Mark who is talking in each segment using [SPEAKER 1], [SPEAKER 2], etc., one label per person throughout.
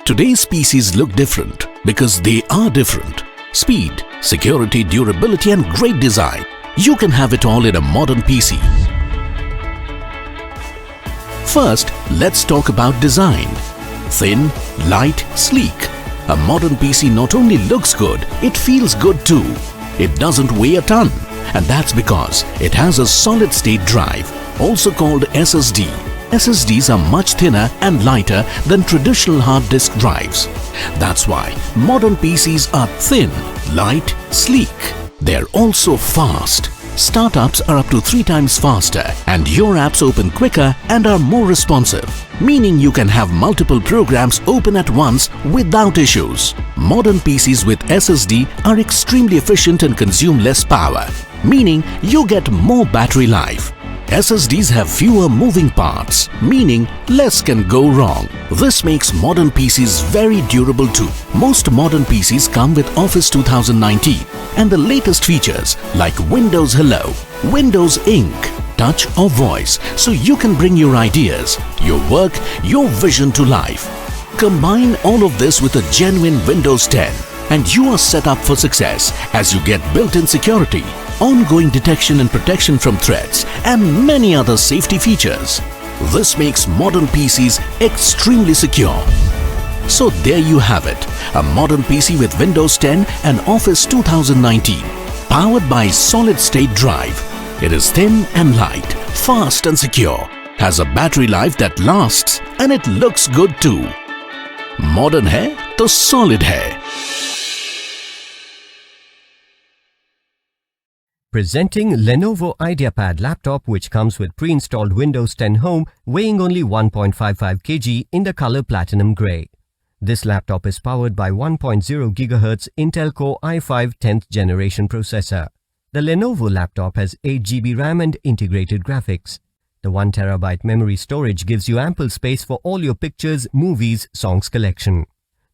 [SPEAKER 1] Today's PCs look different because they are different. Speed, security, durability and great design. You can have it all in a modern PC. First, let's talk about design. Thin, light, sleek. A modern PC not only looks good, it feels good too. It doesn't weigh a ton, and that's because it has a solid-state drive, also called SSD. SSDs are much thinner and lighter than traditional hard disk drives. That's why modern PCs are thin, light, sleek. They're also fast. Startups are up to 3 times faster and your apps open quicker and are more responsive, meaning you can have multiple programs open at once without issues. Modern PCs with SSD are extremely efficient and consume less power, meaning you get more battery life. SSDs have fewer moving parts, meaning less can go wrong. This makes modern PCs very durable too. Most modern PCs come with Office 2019 and the latest features like Windows Hello, Windows Ink, Touch or Voice, so you can bring your ideas, your work, your vision to life. Combine all of this with a genuine Windows 10 and you are set up for success as you get built-in security, ongoing detection and protection from threats, and many other safety features. This makes modern PCs extremely secure. So there you have it, a modern PC with Windows 10 and Office 2019, powered by solid-state drive. It is thin and light, fast and secure, has a battery life that lasts, and it looks good too. Modern hai to solid hai.
[SPEAKER 2] Presenting Lenovo Ideapad laptop, which comes with pre-installed Windows 10 Home, weighing only 1.55 kg in the color Platinum Grey. This laptop is powered by 1.0 GHz Intel Core i5 10th generation processor. The Lenovo laptop has 8 GB RAM and integrated graphics. The 1 TB memory storage gives you ample space for all your pictures, movies, songs collection.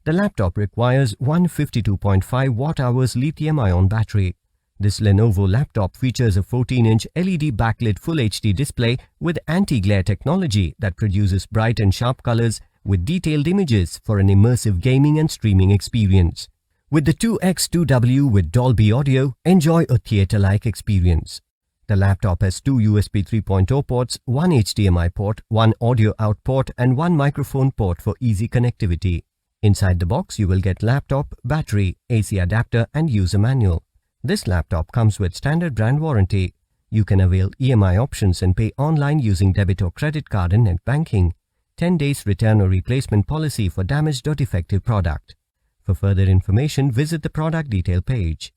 [SPEAKER 2] The laptop requires 152.5 Wh lithium-ion battery. This Lenovo laptop features a 14-inch LED backlit Full HD display with anti-glare technology that produces bright and sharp colors with detailed images for an immersive gaming and streaming experience. With the 2x2W with Dolby Audio, enjoy a theater-like experience. The laptop has 2 USB 3.0 ports, 1 HDMI port, 1 audio out port and 1 microphone port for easy connectivity. Inside the box, you will get laptop, battery, AC adapter and user manual. This laptop comes with standard brand warranty. You can avail EMI options and pay online using debit or credit card and net banking. 10 days return or replacement policy for damaged or defective product. For further information, visit the product detail page.